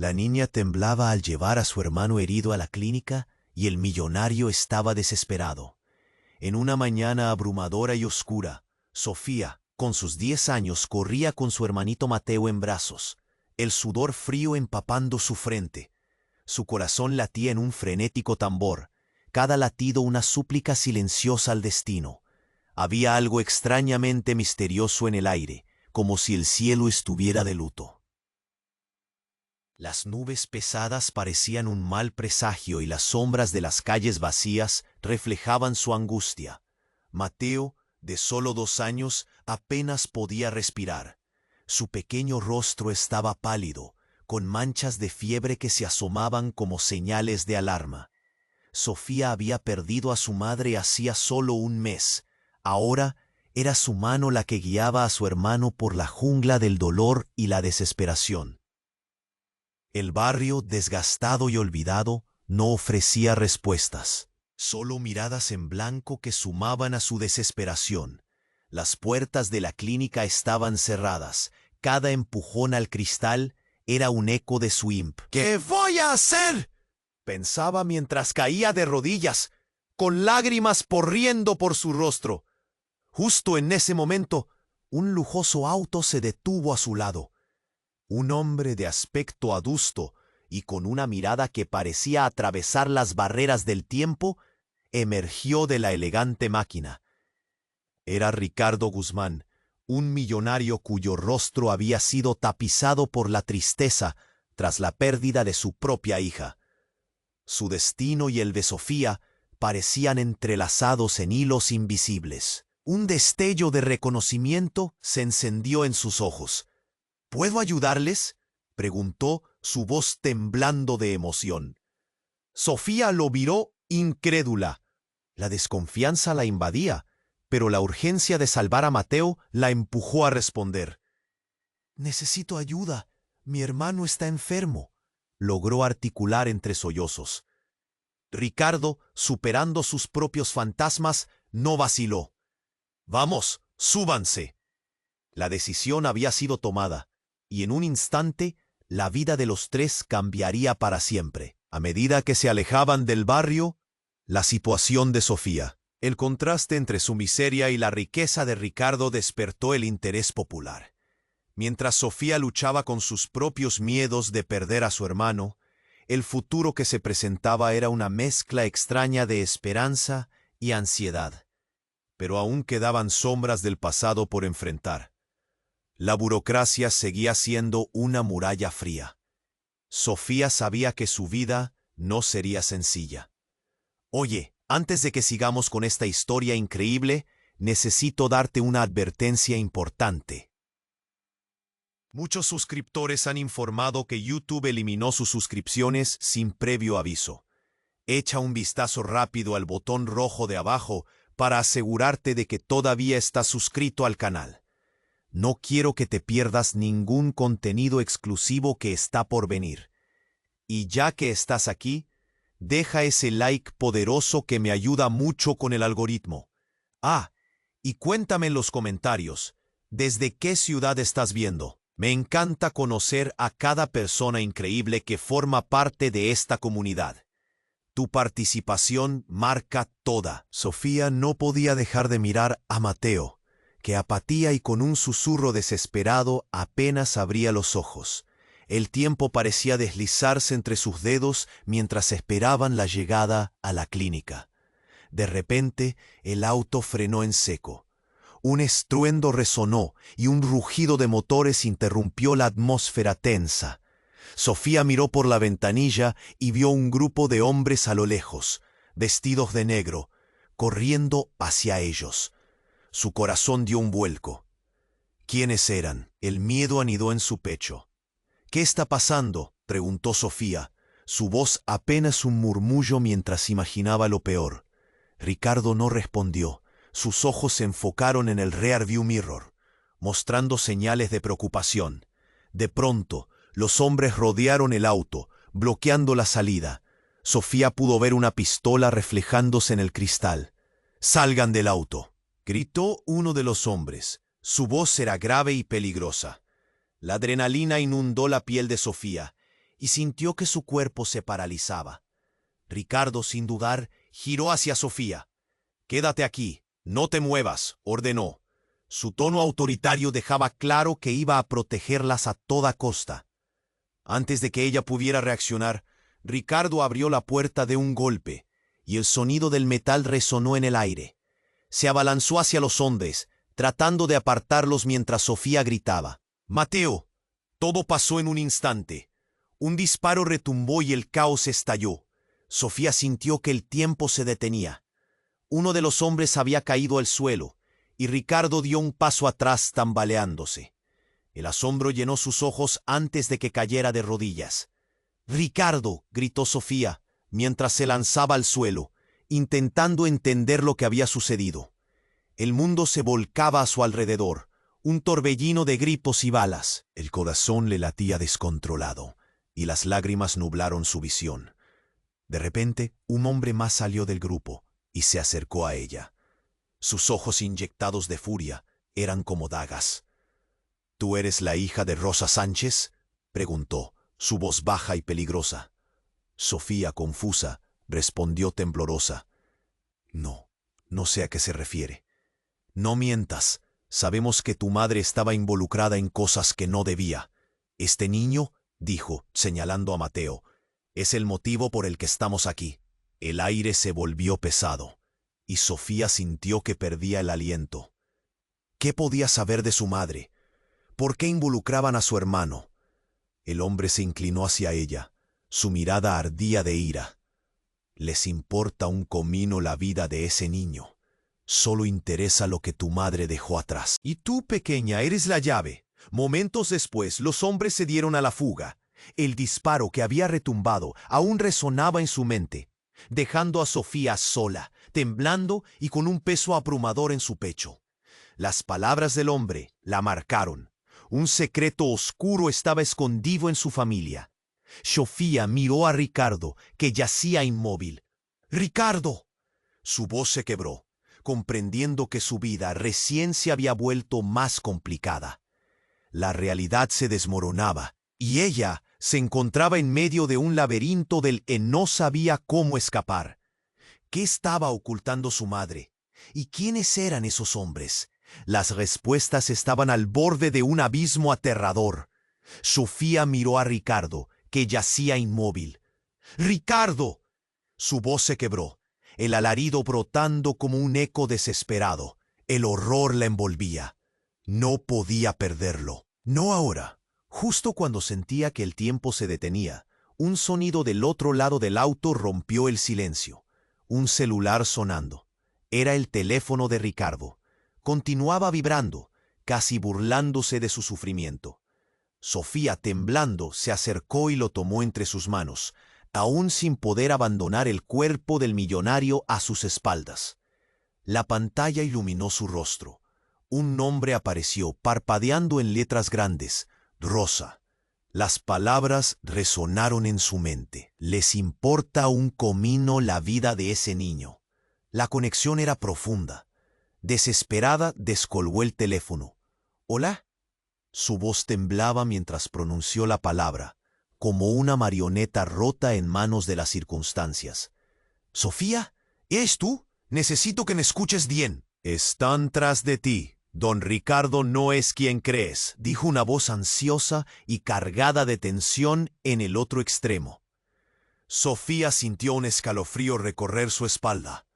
La niña temblaba al llevar a su hermano herido a la clínica y el millonario estaba desesperado. En una mañana abrumadora y oscura, Sofía, con sus 10 años, corría con su hermanito Mateo en brazos, el sudor frío empapando su frente. Su corazón latía en un frenético tambor, cada latido una súplica silenciosa al destino. Había algo extrañamente misterioso en el aire, como si el cielo estuviera de luto. Las nubes pesadas parecían un mal presagio y las sombras de las calles vacías reflejaban su angustia. Mateo, de solo 2 años, apenas podía respirar. Su pequeño rostro estaba pálido, con manchas de fiebre que se asomaban como señales de alarma. Sofía había perdido a su madre hacía solo 1 mes. Ahora era su mano la que guiaba a su hermano por la jungla del dolor y la desesperación. El barrio, desgastado y olvidado, no ofrecía respuestas, solo miradas en blanco que sumaban a su desesperación. Las puertas de la clínica estaban cerradas, cada empujón al cristal era un eco de su imp. ¿Qué voy a hacer?, pensaba mientras caía de rodillas, con lágrimas corriendo por su rostro. Justo en ese momento, un lujoso auto se detuvo a su lado. Un hombre de aspecto adusto y con una mirada que parecía atravesar las barreras del tiempo, emergió de la elegante máquina. Era Ricardo Guzmán, un millonario cuyo rostro había sido tapizado por la tristeza tras la pérdida de su propia hija. Su destino y el de Sofía parecían entrelazados en hilos invisibles. Un destello de reconocimiento se encendió en sus ojos. ¿Puedo ayudarles?, preguntó, su voz temblando de emoción. Sofía lo miró incrédula. La desconfianza la invadía, pero la urgencia de salvar a Mateo la empujó a responder. «Necesito ayuda. Mi hermano está enfermo», logró articular entre sollozos. Ricardo, superando sus propios fantasmas, no vaciló. «Vamos, súbanse». La decisión había sido tomada, y en un instante la vida de los 3 cambiaría para siempre. A medida que se alejaban del barrio, la situación de Sofía, el contraste entre su miseria y la riqueza de Ricardo despertó el interés popular. Mientras Sofía luchaba con sus propios miedos de perder a su hermano, el futuro que se presentaba era una mezcla extraña de esperanza y ansiedad. Pero aún quedaban sombras del pasado por enfrentar. La burocracia seguía siendo una muralla fría. Sofía sabía que su vida no sería sencilla. «Oye, antes de que sigamos con esta historia increíble, necesito darte una advertencia importante». Muchos suscriptores han informado que YouTube eliminó sus suscripciones sin previo aviso. Echa un vistazo rápido al botón rojo de abajo para asegurarte de que todavía estás suscrito al canal. No quiero que te pierdas ningún contenido exclusivo que está por venir. Y ya que estás aquí, deja ese like poderoso que me ayuda mucho con el algoritmo. Y cuéntame en los comentarios, ¿desde qué ciudad estás viendo? Me encanta conocer a cada persona increíble que forma parte de esta comunidad. Tu participación marca toda. Sofía no podía dejar de mirar a Mateo, que apatía y con un susurro desesperado apenas abría los ojos. El tiempo parecía deslizarse entre sus dedos mientras esperaban la llegada a la clínica. De repente, el auto frenó en seco. Un estruendo resonó y un rugido de motores interrumpió la atmósfera tensa. Sofía miró por la ventanilla y vio un grupo de hombres a lo lejos, vestidos de negro, corriendo hacia ellos. Su corazón dio un vuelco. ¿Quiénes eran? El miedo anidó en su pecho. «¿Qué está pasando?», preguntó Sofía, su voz apenas un murmullo mientras imaginaba lo peor. Ricardo no respondió. Sus ojos se enfocaron en el rearview mirror, mostrando señales de preocupación. De pronto, los hombres rodearon el auto, bloqueando la salida. Sofía pudo ver una pistola reflejándose en el cristal. «¡Salgan del auto!», gritó uno de los hombres. Su voz era grave y peligrosa. La adrenalina inundó la piel de Sofía, y sintió que su cuerpo se paralizaba. Ricardo, sin dudar, giró hacia Sofía. «Quédate aquí, no te muevas», ordenó. Su tono autoritario dejaba claro que iba a protegerlas a toda costa. Antes de que ella pudiera reaccionar, Ricardo abrió la puerta de un golpe, y el sonido del metal resonó en el aire. Se abalanzó hacia los hombres, tratando de apartarlos mientras Sofía gritaba: «Mateo». Todo pasó en un instante. Un disparo retumbó y el caos estalló. Sofía sintió que el tiempo se detenía. Uno de los hombres había caído al suelo, y Ricardo dio un paso atrás tambaleándose. El asombro llenó sus ojos antes de que cayera de rodillas. «¡Ricardo!», gritó Sofía, mientras se lanzaba al suelo, intentando entender lo que había sucedido. El mundo se volcaba a su alrededor, un torbellino de gripos y balas. El corazón le latía descontrolado, y las lágrimas nublaron su visión. De repente, un hombre más salió del grupo y se acercó a ella. Sus ojos inyectados de furia eran como dagas. «¿Tú eres la hija de Rosa Sánchez?», preguntó, su voz baja y peligrosa. Sofía, confusa, respondió temblorosa: «No, no sé a qué se refiere». «No mientas. Sabemos que tu madre estaba involucrada en cosas que no debía. Este niño», dijo, señalando a Mateo, «es el motivo por el que estamos aquí». El aire se volvió pesado, y Sofía sintió que perdía el aliento. ¿Qué podía saber de su madre? ¿Por qué involucraban a su hermano? El hombre se inclinó hacia ella. Su mirada ardía de ira. «Les importa un comino la vida de ese niño. Solo interesa lo que tu madre dejó atrás. Y tú, pequeña, eres la llave». Momentos después, los hombres se dieron a la fuga. El disparo que había retumbado aún resonaba en su mente, dejando a Sofía sola, temblando y con un peso abrumador en su pecho. Las palabras del hombre la marcaron. Un secreto oscuro estaba escondido en su familia. Sofía miró a Ricardo, que yacía inmóvil. «¡Ricardo!». Su voz se quebró, comprendiendo que su vida recién se había vuelto más complicada. La realidad se desmoronaba, y ella se encontraba en medio de un laberinto del que no sabía cómo escapar. ¿Qué estaba ocultando su madre? ¿Y quiénes eran esos hombres? Las respuestas estaban al borde de un abismo aterrador. Sofía miró a Ricardo, que yacía inmóvil. «¡Ricardo!». Su voz se quebró, el alarido brotando como un eco desesperado. El horror la envolvía. No podía perderlo. No ahora. Justo cuando sentía que el tiempo se detenía, un sonido del otro lado del auto rompió el silencio. Un celular sonando. Era el teléfono de Ricardo. Continuaba vibrando, casi burlándose de su sufrimiento. Sofía, temblando, se acercó y lo tomó entre sus manos, aún sin poder abandonar el cuerpo del millonario a sus espaldas. La pantalla iluminó su rostro. Un nombre apareció, parpadeando en letras grandes: «Rosa». Las palabras resonaron en su mente. Les importa un comino la vida de ese niño. La conexión era profunda. Desesperada, descolgó el teléfono. «¿Hola?». Su voz temblaba mientras pronunció la palabra, como una marioneta rota en manos de las circunstancias. «Sofía, ¿eres tú? Necesito que me escuches bien». «Están tras de ti. Don Ricardo no es quien crees», dijo una voz ansiosa y cargada de tensión en el otro extremo. Sofía sintió un escalofrío recorrer su espalda.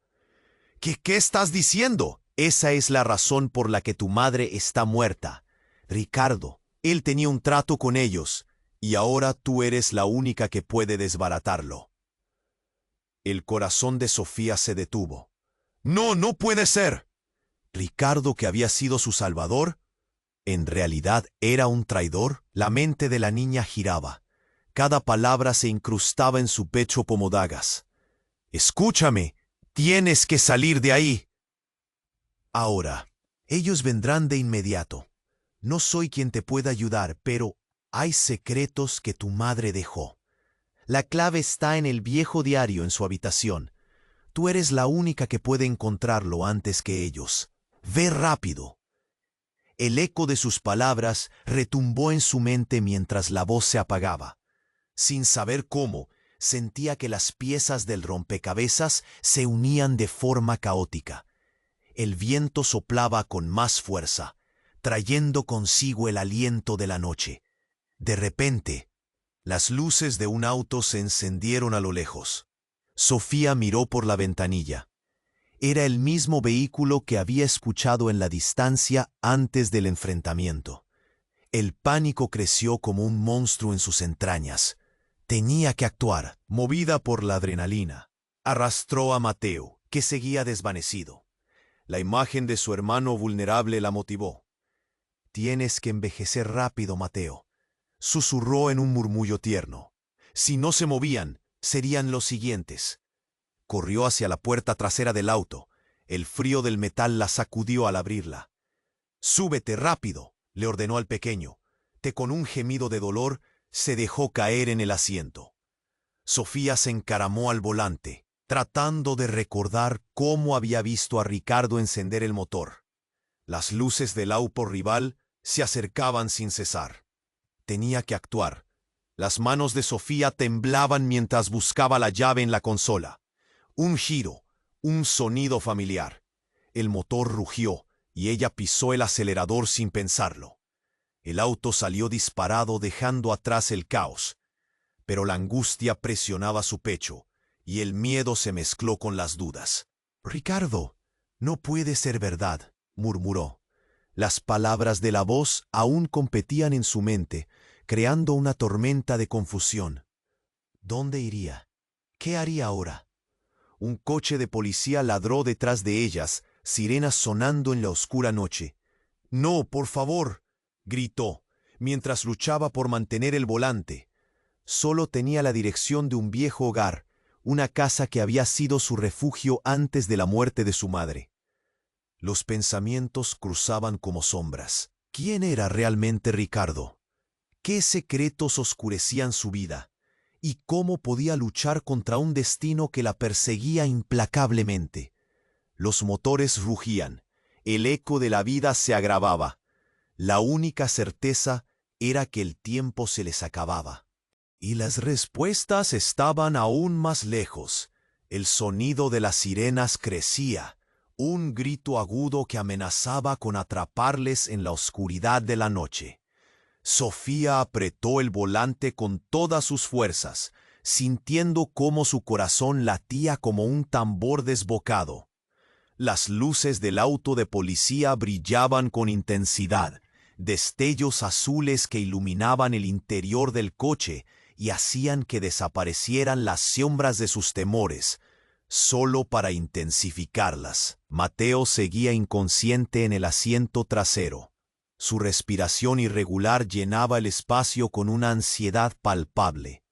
¿Qué estás diciendo? «Esa es la razón por la que tu madre está muerta. Ricardo, él tenía un trato con ellos, y ahora tú eres la única que puede desbaratarlo». El corazón de Sofía se detuvo. «No, no puede ser». Ricardo, que había sido su salvador, ¿en realidad era un traidor? La mente de la niña giraba. Cada palabra se incrustaba en su pecho como dagas. «Escúchame, tienes que salir de ahí». «Ahora, ellos vendrán de inmediato. No soy quien te pueda ayudar, pero hay secretos que tu madre dejó. La clave está en el viejo diario en su habitación. Tú eres la única que puede encontrarlo antes que ellos. Ve rápido». El eco de sus palabras retumbó en su mente mientras la voz se apagaba. Sin saber cómo, sentía que las piezas del rompecabezas se unían de forma caótica. El viento soplaba con más fuerza, trayendo consigo el aliento de la noche. De repente, las luces de un auto se encendieron a lo lejos. Sofía miró por la ventanilla. Era el mismo vehículo que había escuchado en la distancia antes del enfrentamiento. El pánico creció como un monstruo en sus entrañas. Tenía que actuar, movida por la adrenalina. Arrastró a Mateo, que seguía desvanecido. La imagen de su hermano vulnerable la motivó. «Tienes que envejecer rápido, Mateo», susurró en un murmullo tierno. Si no se movían, serían los siguientes. Corrió hacia la puerta trasera del auto. El frío del metal la sacudió al abrirla. «Súbete rápido», le ordenó al pequeño, que con un gemido de dolor se dejó caer en el asiento. Sofía se encaramó al volante, tratando de recordar cómo había visto a Ricardo encender el motor. Las luces del auto rival se acercaban sin cesar. Tenía que actuar. Las manos de Sofía temblaban mientras buscaba la llave en la consola. Un giro, un sonido familiar. El motor rugió y ella pisó el acelerador sin pensarlo. El auto salió disparado dejando atrás el caos. Pero la angustia presionaba su pecho y el miedo se mezcló con las dudas. «Ricardo, no puede ser verdad», murmuró. Las palabras de la voz aún competían en su mente, creando una tormenta de confusión. ¿Dónde iría? ¿Qué haría ahora? Un coche de policía ladró detrás de ellas, sirenas sonando en la oscura noche. «No, por favor», gritó, mientras luchaba por mantener el volante. Solo tenía la dirección de un viejo hogar, una casa que había sido su refugio antes de la muerte de su madre. Los pensamientos cruzaban como sombras. ¿Quién era realmente Ricardo? ¿Qué secretos oscurecían su vida? ¿Y cómo podía luchar contra un destino que la perseguía implacablemente? Los motores rugían. El eco de la vida se agravaba. La única certeza era que el tiempo se les acababa. Y las respuestas estaban aún más lejos. El sonido de las sirenas crecía. Un grito agudo que amenazaba con atraparles en la oscuridad de la noche. Sofía apretó el volante con todas sus fuerzas, sintiendo cómo su corazón latía como un tambor desbocado. Las luces del auto de policía brillaban con intensidad, destellos azules que iluminaban el interior del coche y hacían que desaparecieran las sombras de sus temores, solo para intensificarlas. Mateo seguía inconsciente en el asiento trasero. Su respiración irregular llenaba el espacio con una ansiedad palpable.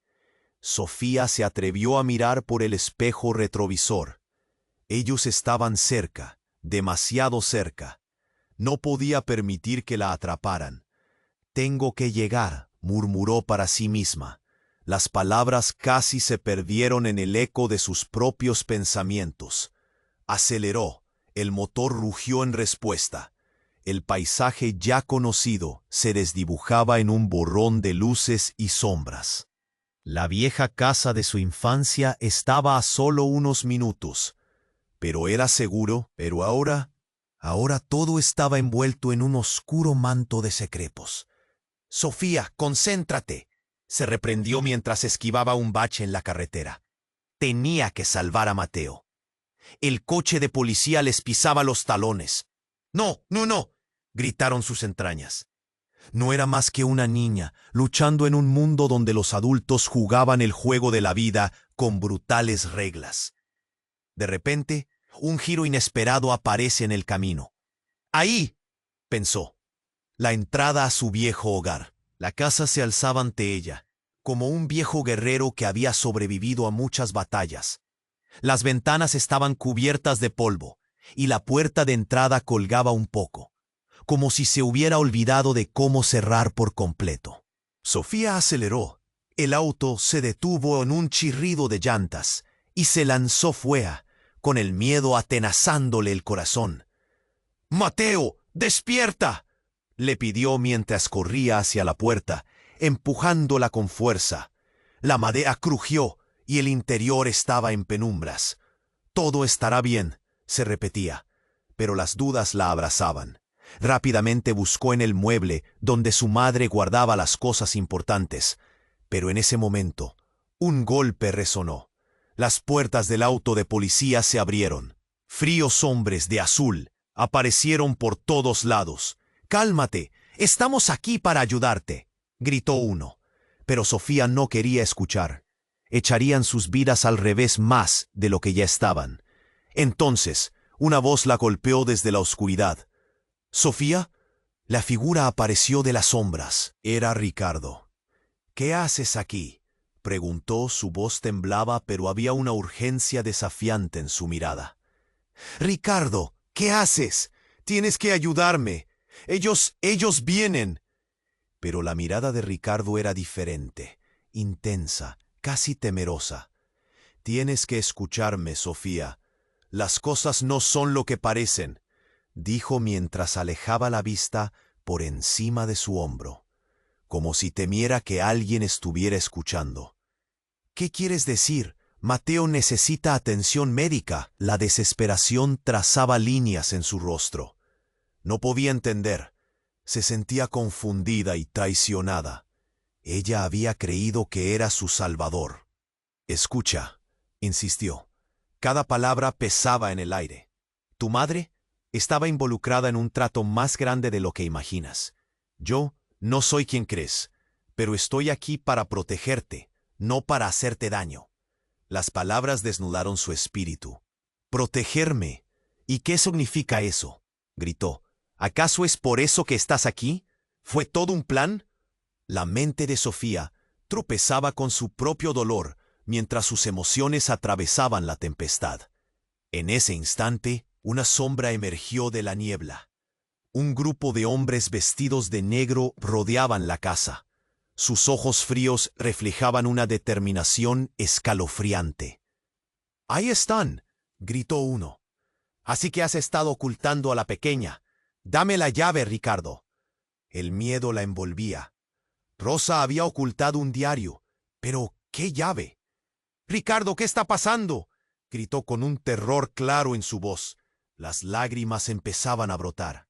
Sofía se atrevió a mirar por el espejo retrovisor. Ellos estaban cerca, demasiado cerca. No podía permitir que la atraparan. «Tengo que llegar», murmuró para sí misma. Las palabras casi se perdieron en el eco de sus propios pensamientos. Aceleró. El motor rugió en respuesta. El paisaje ya conocido se desdibujaba en un borrón de luces y sombras. La vieja casa de su infancia estaba a solo unos minutos. Pero era seguro, pero ahora todo estaba envuelto en un oscuro manto de secretos. «Sofía, concéntrate», se reprendió mientras esquivaba un bache en la carretera. Tenía que salvar a Mateo. El coche de policía les pisaba los talones. «No, no, no», gritaron sus entrañas. No era más que una niña, luchando en un mundo donde los adultos jugaban el juego de la vida con brutales reglas. De repente, un giro inesperado aparece en el camino. «Ahí», pensó, la entrada a su viejo hogar. La casa se alzaba ante ella, como un viejo guerrero que había sobrevivido a muchas batallas. Las ventanas estaban cubiertas de polvo, y la puerta de entrada colgaba un poco, como si se hubiera olvidado de cómo cerrar por completo. Sofía aceleró. El auto se detuvo en un chirrido de llantas, y se lanzó fuera, con el miedo atenazándole el corazón. «Mateo, despierta», le pidió mientras corría hacia la puerta, empujándola con fuerza. La madera crujió y el interior estaba en penumbras. Todo estará bien, se repetía, pero las dudas la abrazaban. Rápidamente buscó en el mueble donde su madre guardaba las cosas importantes, pero en ese momento, un golpe resonó. Las puertas del auto de policía se abrieron. Fríos hombres de azul aparecieron por todos lados. «Cálmate, estamos aquí para ayudarte», gritó uno. Pero Sofía no quería escuchar. Echarían sus vidas al revés más de lo que ya estaban. Entonces, una voz la golpeó desde la oscuridad. «¿Sofía?» La figura apareció de las sombras. Era Ricardo. «¿Qué haces aquí?», preguntó. Su voz temblaba, pero había una urgencia desafiante en su mirada. «Ricardo, ¿qué haces? Tienes que ayudarme. Ellos vienen». Pero la mirada de Ricardo era diferente, intensa, casi temerosa. «Tienes que escucharme, Sofía. Las cosas no son lo que parecen», dijo mientras alejaba la vista por encima de su hombro, como si temiera que alguien estuviera escuchando. «¿Qué quieres decir? Mateo necesita atención médica». La desesperación trazaba líneas en su rostro. No podía entender. Se sentía confundida y traicionada. Ella había creído que era su salvador. «Escucha», insistió. Cada palabra pesaba en el aire. «Tu madre estaba involucrada en un trato más grande de lo que imaginas. Yo no soy quien crees, pero estoy aquí para protegerte, no para hacerte daño». Las palabras desnudaron su espíritu. «¿Protegerme? ¿Y qué significa eso?», gritó. «¿Acaso es por eso que estás aquí? ¿Fue todo un plan?». La mente de Sofía tropezaba con su propio dolor mientras sus emociones atravesaban la tempestad. En ese instante, una sombra emergió de la niebla. Un grupo de hombres vestidos de negro rodeaban la casa. Sus ojos fríos reflejaban una determinación escalofriante. «Ahí están», gritó uno. «Así que has estado ocultando a la pequeña. Dame la llave, Ricardo». El miedo la envolvía. Rosa había ocultado un diario. ¿Pero qué llave? «Ricardo, ¿qué está pasando?», gritó con un terror claro en su voz. Las lágrimas empezaban a brotar.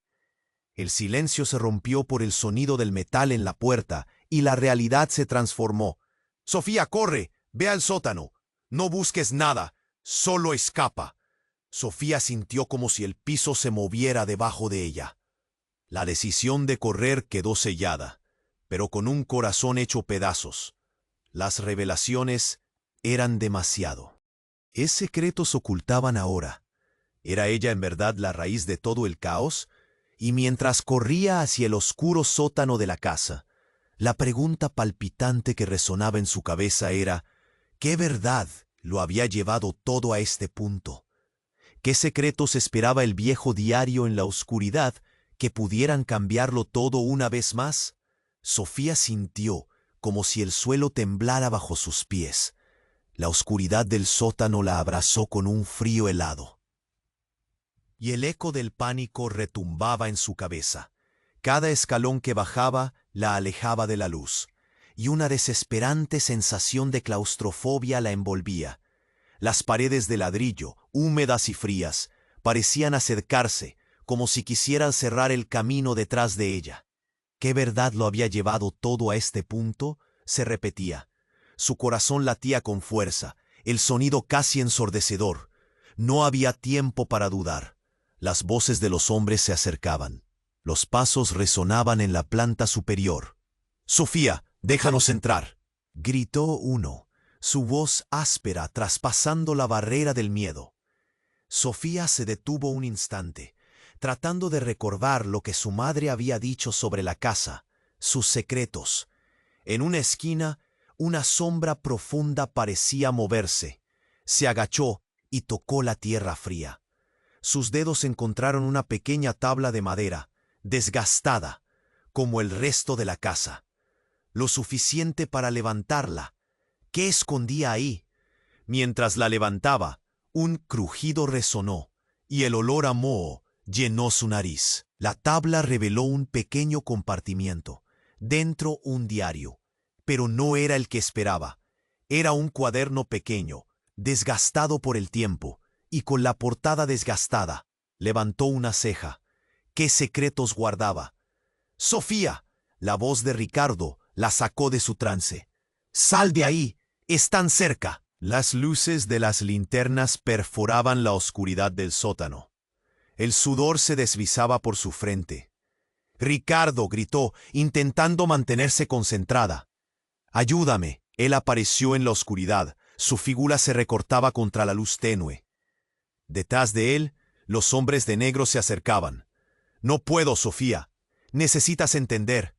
El silencio se rompió por el sonido del metal en la puerta y la realidad se transformó. «Sofía, corre, ve al sótano. No busques nada, solo escapa». Sofía sintió como si el piso se moviera debajo de ella. La decisión de correr quedó sellada, pero con un corazón hecho pedazos. Las revelaciones eran demasiado. ¿Qué secretos ocultaban ahora? ¿Era ella en verdad la raíz de todo el caos? Y mientras corría hacia el oscuro sótano de la casa, la pregunta palpitante que resonaba en su cabeza era: ¿qué verdad lo había llevado todo a este punto? ¿Qué secretos esperaba el viejo diario en la oscuridad que pudieran cambiarlo todo una vez más? Sofía sintió como si el suelo temblara bajo sus pies. La oscuridad del sótano la abrazó con un frío helado. Y el eco del pánico retumbaba en su cabeza. Cada escalón que bajaba la alejaba de la luz, y una desesperante sensación de claustrofobia la envolvía. Las paredes de ladrillo, húmedas y frías, parecían acercarse, como si quisieran cerrar el camino detrás de ella. ¿Qué verdad lo había llevado todo a este punto?, se repetía. Su corazón latía con fuerza, el sonido casi ensordecedor. No había tiempo para dudar. Las voces de los hombres se acercaban. Los pasos resonaban en la planta superior. «Sofía, déjanos entrar», gritó uno, su voz áspera traspasando la barrera del miedo. Sofía se detuvo un instante, tratando de recordar lo que su madre había dicho sobre la casa, sus secretos. En una esquina, una sombra profunda parecía moverse. Se agachó y tocó la tierra fría. Sus dedos encontraron una pequeña tabla de madera, desgastada, como el resto de la casa. Lo suficiente para levantarla. ¿Qué escondía ahí? Mientras la levantaba, un crujido resonó, y el olor a moho llenó su nariz. La tabla reveló un pequeño compartimiento, dentro un diario, pero no era el que esperaba. Era un cuaderno pequeño, desgastado por el tiempo, y con la portada desgastada. Levantó una ceja. ¿Qué secretos guardaba? Sofía, la voz de Ricardo, la sacó de su trance. ¡Sal de ahí! ¡Están cerca! Las luces de las linternas perforaban la oscuridad del sótano. El sudor se deslizaba por su frente. Ricardo gritó, intentando mantenerse concentrada. ¡Ayúdame! Él apareció en la oscuridad. Su figura se recortaba contra la luz tenue. Detrás de él, los hombres de negro se acercaban. «No puedo, Sofía. Necesitas entender».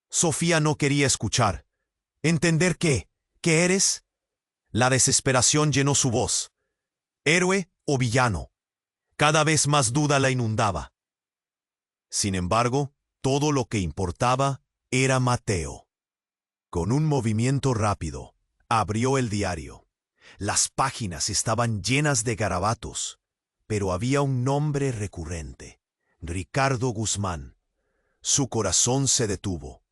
Sofía no quería escuchar. ¿Entender qué? ¿Qué eres? La desesperación llenó su voz. ¿Héroe o villano? Cada vez más duda la inundaba. Sin embargo, todo lo que importaba era Mateo. Con un movimiento rápido, abrió el diario. Las páginas estaban llenas de garabatos, pero había un nombre recurrente: Ricardo Guzmán. Su corazón se detuvo.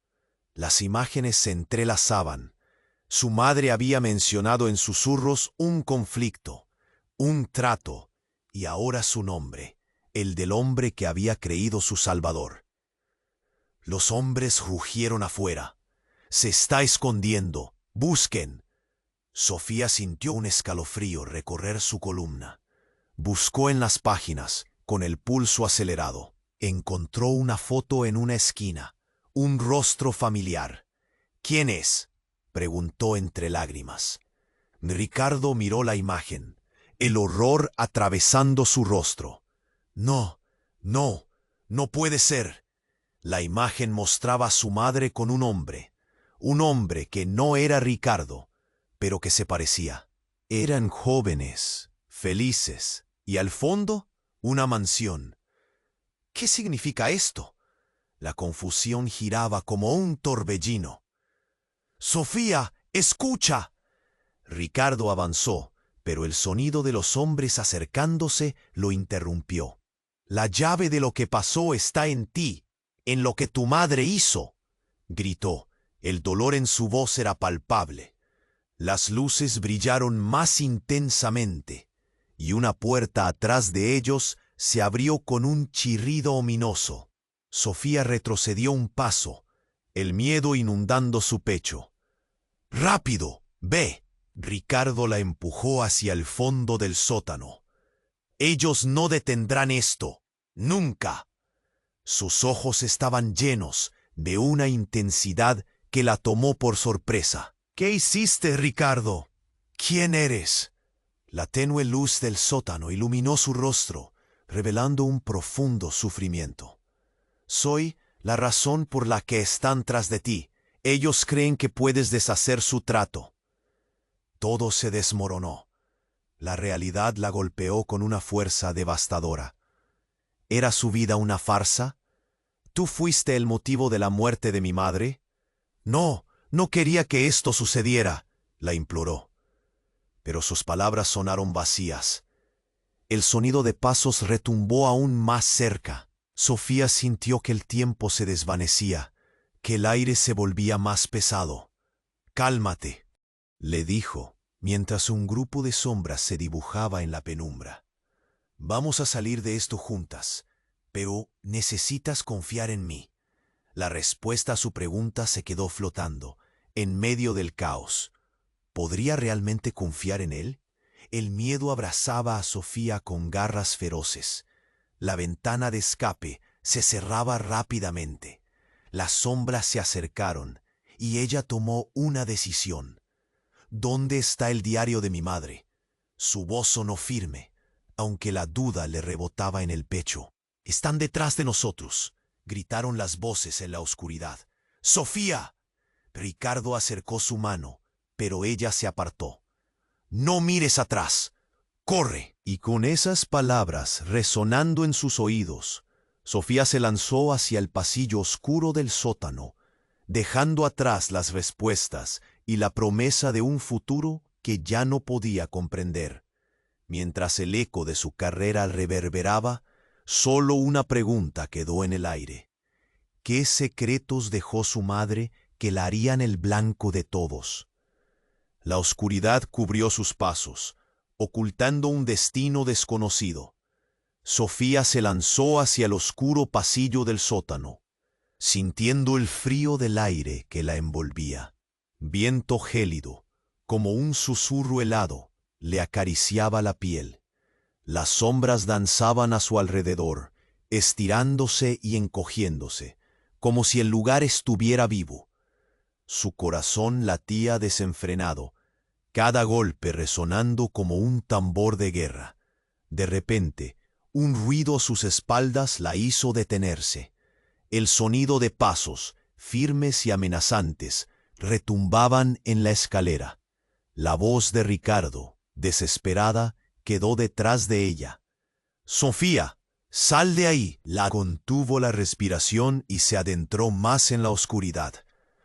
Las imágenes se entrelazaban. Su madre había mencionado en susurros un conflicto, un trato, y ahora su nombre, el del hombre que había creído su salvador. Los hombres rugieron afuera. «Se está escondiendo. Busquen». Sofía sintió un escalofrío recorrer su columna. Buscó en las páginas, con el pulso acelerado. Encontró una foto en una esquina, un rostro familiar. «¿Quién es?», preguntó entre lágrimas. Ricardo miró la imagen, el horror atravesando su rostro. «No, no, no puede ser». La imagen mostraba a su madre con un hombre que no era Ricardo, pero que se parecía. Eran jóvenes, felices, y al fondo, una mansión. ¿Qué significa esto? La confusión giraba como un torbellino. «Sofía, escucha». Ricardo avanzó, pero el sonido de los hombres acercándose lo interrumpió. «La llave de lo que pasó está en ti, en lo que tu madre hizo», gritó. El dolor en su voz era palpable. Las luces brillaron más intensamente, y una puerta atrás de ellos se abrió con un chirrido ominoso. Sofía retrocedió un paso, el miedo inundando su pecho. «¡Rápido! ¡Ve!». Ricardo la empujó hacia el fondo del sótano. «Ellos no detendrán esto. ¡Nunca!». Sus ojos estaban llenos de una intensidad que la tomó por sorpresa. «¿Qué hiciste, Ricardo? ¿Quién eres?». La tenue luz del sótano iluminó su rostro, revelando un profundo sufrimiento. «Soy la razón por la que están tras de ti. Ellos creen que puedes deshacer su trato». Todo se desmoronó. La realidad la golpeó con una fuerza devastadora. ¿Era su vida una farsa? ¿Tú fuiste el motivo de la muerte de mi madre? «No, no quería que esto sucediera», la imploró. Pero sus palabras sonaron vacías. El sonido de pasos retumbó aún más cerca. Sofía sintió que el tiempo se desvanecía, que el aire se volvía más pesado. «Cálmate», le dijo, mientras un grupo de sombras se dibujaba en la penumbra. «Vamos a salir de esto juntas, pero necesitas confiar en mí». La respuesta a su pregunta se quedó flotando, en medio del caos. ¿Podría realmente confiar en él? El miedo abrazaba a Sofía con garras feroces. La ventana de escape se cerraba rápidamente. Las sombras se acercaron, y ella tomó una decisión. «¿Dónde está el diario de mi madre?». Su voz sonó firme, aunque la duda le rebotaba en el pecho. «Están detrás de nosotros», gritaron las voces en la oscuridad. «¡Sofía!». Ricardo acercó su mano, pero ella se apartó. «No mires atrás. ¡Corre!». Y con esas palabras resonando en sus oídos, Sofía se lanzó hacia el pasillo oscuro del sótano, dejando atrás las respuestas y la promesa de un futuro que ya no podía comprender. Mientras el eco de su carrera reverberaba, solo una pregunta quedó en el aire. ¿Qué secretos dejó su madre que la harían el blanco de todos? La oscuridad cubrió sus pasos, ocultando un destino desconocido. Sofía se lanzó hacia el oscuro pasillo del sótano, sintiendo el frío del aire que la envolvía. Viento gélido, como un susurro helado, le acariciaba la piel. Las sombras danzaban a su alrededor, estirándose y encogiéndose, como si el lugar estuviera vivo. Su corazón latía desenfrenado, cada golpe resonando como un tambor de guerra. De repente, un ruido a sus espaldas la hizo detenerse. El sonido de pasos, firmes y amenazantes, retumbaban en la escalera. La voz de Ricardo, desesperada, quedó detrás de ella. «Sofía, sal de ahí». La contuvo la respiración y se adentró más en la oscuridad.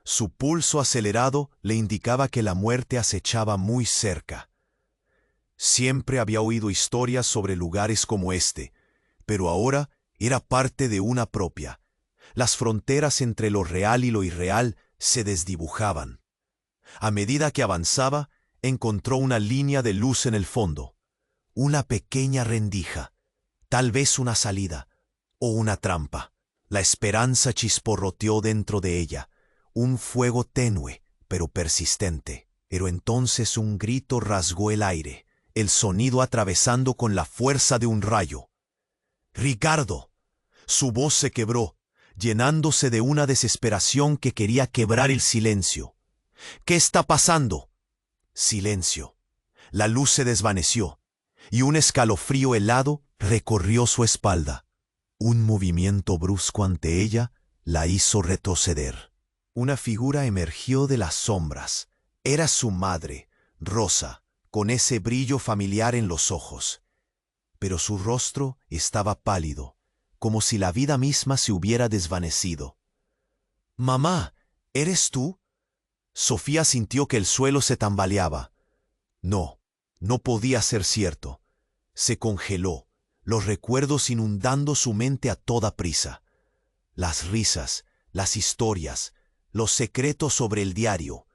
Su pulso acelerado le indicaba que la muerte acechaba muy cerca. Siempre había oído historias sobre lugares como este, pero ahora era parte de una propia. Las fronteras entre lo real y lo irreal se desdibujaban. A medida que avanzaba, encontró una línea de luz en el fondo. Una pequeña rendija, tal vez una salida o una trampa. La esperanza chisporroteó dentro de ella, un fuego tenue pero persistente. Pero entonces un grito rasgó el aire, el sonido atravesando con la fuerza de un rayo. «¡Ricardo!». Su voz se quebró, llenándose de una desesperación que quería quebrar el silencio. «¿Qué está pasando?». Silencio. La luz se desvaneció, y un escalofrío helado recorrió su espalda. Un movimiento brusco ante ella la hizo retroceder. Una figura emergió de las sombras. Era su madre, Rosa, con ese brillo familiar en los ojos. Pero su rostro estaba pálido, como si la vida misma se hubiera desvanecido. «Mamá, ¿eres tú?». Sofía sintió que el suelo se tambaleaba. No, no podía ser cierto. Se congeló, los recuerdos inundando su mente a toda prisa. Las risas, las historias, los secretos sobre el diario.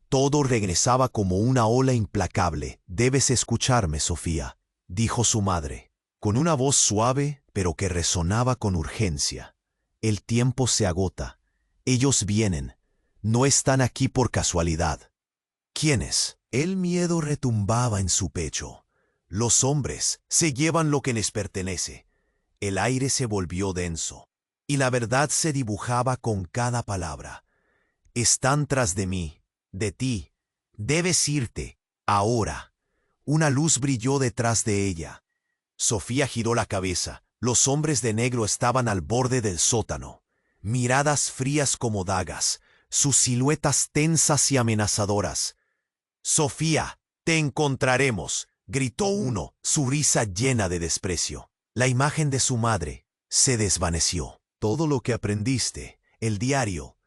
Todo regresaba como una ola implacable. «Debes escucharme, Sofía», dijo su madre, con una voz suave pero que resonaba con urgencia. «El tiempo se agota. Ellos vienen. No están aquí por casualidad». «¿Quiénes?». El miedo retumbaba en su pecho. «Los hombres se llevan lo que les pertenece». El aire se volvió denso, y la verdad se dibujaba con cada palabra. «Están tras de mí, de ti. Debes irte, ahora». Una luz brilló detrás de ella. Sofía giró la cabeza. Los hombres de negro estaban al borde del sótano. Miradas frías como dagas, sus siluetas tensas y amenazadoras. «Sofía, te encontraremos», gritó uno, su risa llena de desprecio. La imagen de su madre se desvaneció. «Todo lo que aprendiste, el diario,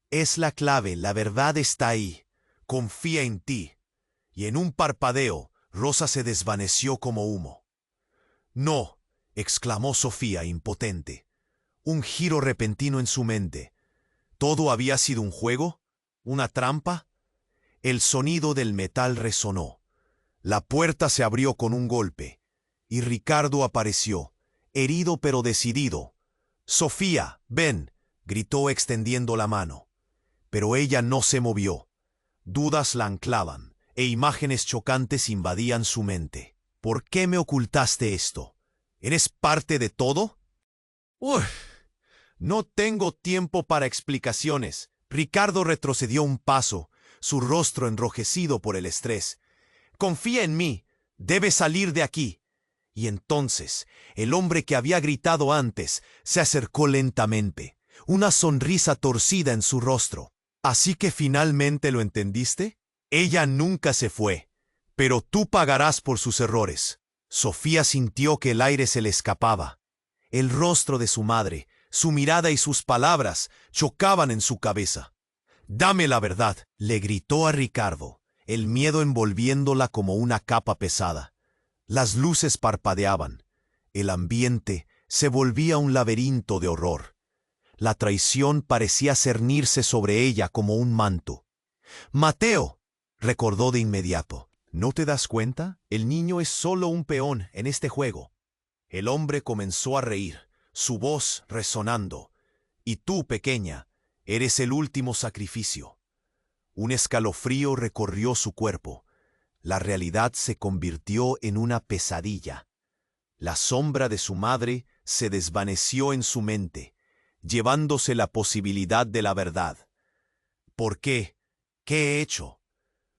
es la clave, la verdad está ahí. Confía en ti». Y en un parpadeo, Rosa se desvaneció como humo. «No», exclamó Sofía, impotente. Un giro repentino en su mente. ¿Todo había sido un juego? ¿Una trampa? El sonido del metal resonó. La puerta se abrió con un golpe, y Ricardo apareció, herido pero decidido. «Sofía, ven», gritó extendiendo la mano. Pero ella no se movió. Dudas la anclaban, e imágenes chocantes invadían su mente. «¿Por qué me ocultaste esto? ¿Eres parte de todo?». «Uf, no tengo tiempo para explicaciones». Ricardo retrocedió un paso, su rostro enrojecido por el estrés. «Confía en mí, debes salir de aquí». Y entonces, el hombre que había gritado antes se acercó lentamente, una sonrisa torcida en su rostro. «¿Así que finalmente lo entendiste? Ella nunca se fue, pero tú pagarás por sus errores». Sofía sintió que el aire se le escapaba. El rostro de su madre, su mirada y sus palabras chocaban en su cabeza. «Dame la verdad», le gritó a Ricardo, el miedo envolviéndola como una capa pesada. Las luces parpadeaban. El ambiente se volvía un laberinto de horror. La traición parecía cernirse sobre ella como un manto. «Mateo», recordó de inmediato. ¿No te das cuenta? El niño es solo un peón en este juego. El hombre comenzó a reír, su voz resonando. Y tú, pequeña, eres el último sacrificio. Un escalofrío recorrió su cuerpo. La realidad se convirtió en una pesadilla. La sombra de su madre se desvaneció en su mente, llevándose la posibilidad de la verdad. ¿Por qué? ¿Qué he hecho?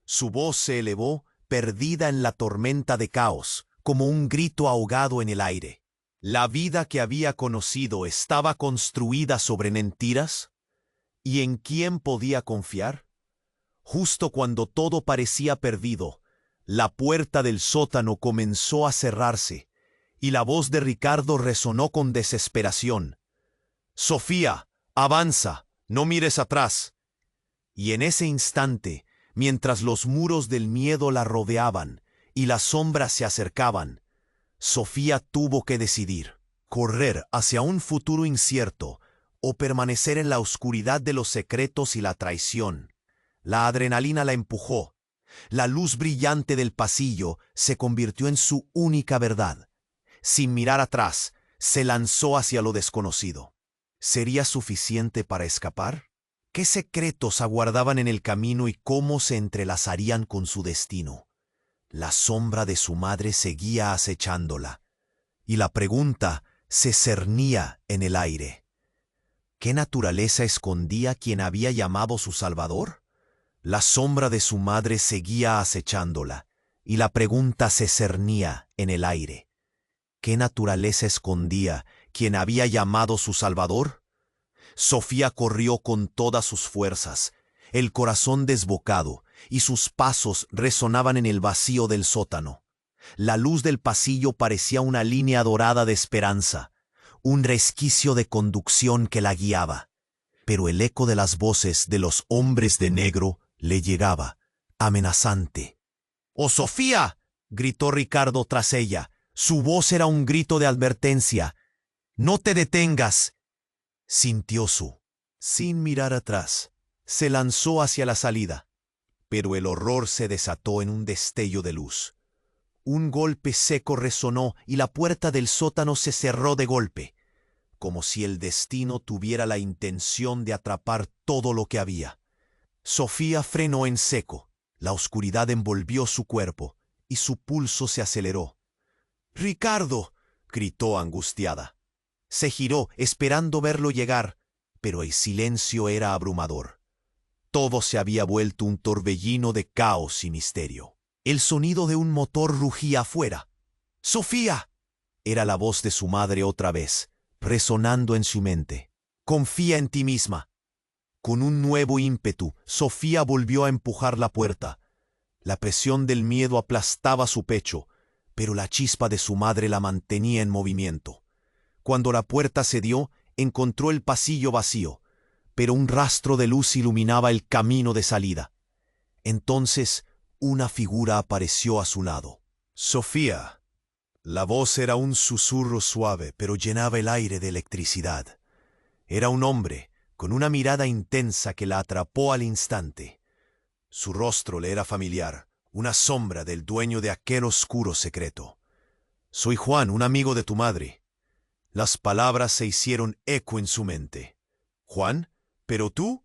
Su voz se elevó, perdida en la tormenta de caos, como un grito ahogado en el aire. ¿La vida que había conocido estaba construida sobre mentiras? ¿Y en quién podía confiar? Justo cuando todo parecía perdido, la puerta del sótano comenzó a cerrarse, y la voz de Ricardo resonó con desesperación. «Sofía, avanza, no mires atrás». Y en ese instante, mientras los muros del miedo la rodeaban y las sombras se acercaban, Sofía tuvo que decidir: correr hacia un futuro incierto o permanecer en la oscuridad de los secretos y la traición. La adrenalina la empujó. La luz brillante del pasillo se convirtió en su única verdad. Sin mirar atrás, se lanzó hacia lo desconocido. ¿Sería suficiente para escapar? ¿Qué secretos aguardaban en el camino y cómo se entrelazarían con su destino? La sombra de su madre seguía acechándola, y la pregunta se cernía en el aire. ¿Qué naturaleza escondía quien había llamado su Salvador? La sombra de su madre seguía acechándola, y la pregunta se cernía en el aire. ¿Qué naturaleza escondía quien había llamado su Salvador? Sofía corrió con todas sus fuerzas, el corazón desbocado, y sus pasos resonaban en el vacío del sótano. La luz del pasillo parecía una línea dorada de esperanza, un resquicio de conducción que la guiaba. Pero el eco de las voces de los hombres de negro le llegaba, amenazante. «¡Oh, Sofía!», gritó Ricardo tras ella. Su voz era un grito de advertencia. «¡No te detengas!». Sintió sin mirar atrás, se lanzó hacia la salida. Pero el horror se desató en un destello de luz. Un golpe seco resonó y la puerta del sótano se cerró de golpe, como si el destino tuviera la intención de atrapar todo lo que había. Sofía frenó en seco, la oscuridad envolvió su cuerpo y su pulso se aceleró. «¡Ricardo!», gritó angustiada. Se giró esperando verlo llegar, pero el silencio era abrumador. Todo se había vuelto un torbellino de caos y misterio. El sonido de un motor rugía afuera. «¡Sofía!», era la voz de su madre otra vez, resonando en su mente. «Confía en ti misma». Con un nuevo ímpetu, Sofía volvió a empujar la puerta. La presión del miedo aplastaba su pecho, pero la chispa de su madre la mantenía en movimiento. Cuando la puerta cedió, encontró el pasillo vacío, pero un rastro de luz iluminaba el camino de salida. Entonces, una figura apareció a su lado. «Sofía». La voz era un susurro suave, pero llenaba el aire de electricidad. Era un hombre, con una mirada intensa que la atrapó al instante. Su rostro le era familiar, una sombra del dueño de aquel oscuro secreto. «Soy Juan, un amigo de tu madre». Las palabras se hicieron eco en su mente. «¿Juan? ¿Pero tú?».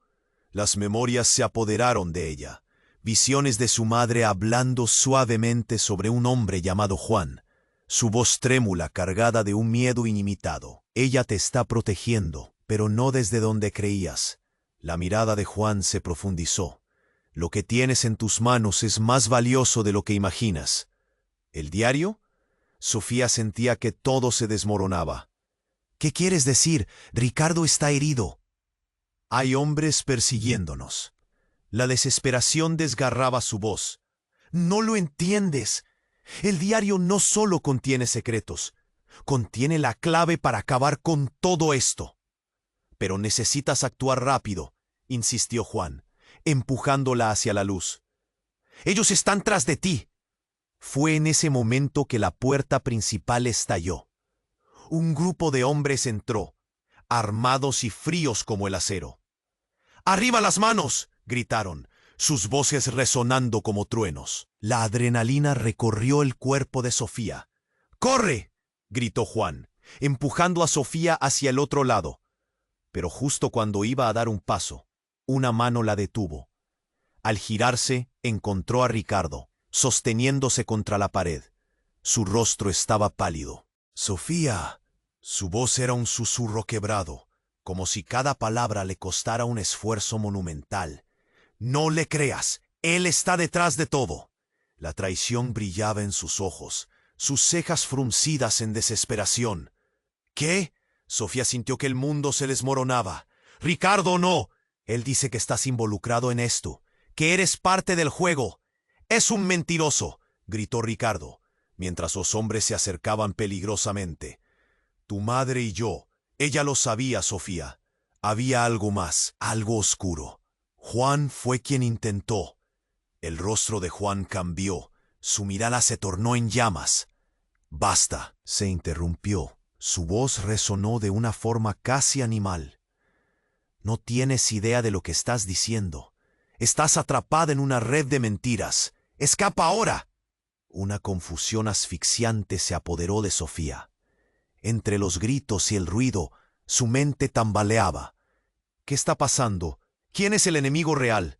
Las memorias se apoderaron de ella. Visiones de su madre hablando suavemente sobre un hombre llamado Juan. Su voz trémula cargada de un miedo inimitado. «Ella te está protegiendo, pero no desde donde creías». La mirada de Juan se profundizó. «Lo que tienes en tus manos es más valioso de lo que imaginas». «¿El diario?». Sofía sentía que todo se desmoronaba. «¿Qué quieres decir? Ricardo está herido». «Hay hombres persiguiéndonos». La desesperación desgarraba su voz. «No lo entiendes. El diario no solo contiene secretos, contiene la clave para acabar con todo esto». «Pero necesitas actuar rápido», insistió Juan, empujándola hacia la luz. «Ellos están tras de ti». Fue en ese momento que la puerta principal estalló. Un grupo de hombres entró, armados y fríos como el acero. «¡Arriba las manos!», gritaron. sus voces resonando como truenos. La adrenalina recorrió el cuerpo de Sofía. ¡Corre!, gritó Juan, empujando a Sofía hacia el otro lado. Pero justo cuando iba a dar un paso, una mano la detuvo. Al girarse, encontró a Ricardo, sosteniéndose contra la pared. Su rostro estaba pálido. «Sofía». Su voz era un susurro quebrado, como si cada palabra le costara un esfuerzo monumental. «No le creas, él está detrás de todo». La traición brillaba en sus ojos, sus cejas fruncidas en desesperación. «¿Qué?». Sofía sintió que el mundo se desmoronaba. «Ricardo, no. Él dice que estás involucrado en esto, que eres parte del juego». «Es un mentiroso», gritó Ricardo, mientras los hombres se acercaban peligrosamente. «Tu madre y yo». Ella lo sabía, Sofía. Había algo más, algo oscuro. Juan fue quien intentó. El rostro de Juan cambió. Su mirada se tornó en llamas. «Basta», se interrumpió. Su voz resonó de una forma casi animal. «No tienes idea de lo que estás diciendo. Estás atrapada en una red de mentiras. ¡Escapa ahora!». Una confusión asfixiante se apoderó de Sofía. Entre los gritos y el ruido, su mente tambaleaba. «¿Qué está pasando? ¿Quién es el enemigo real?».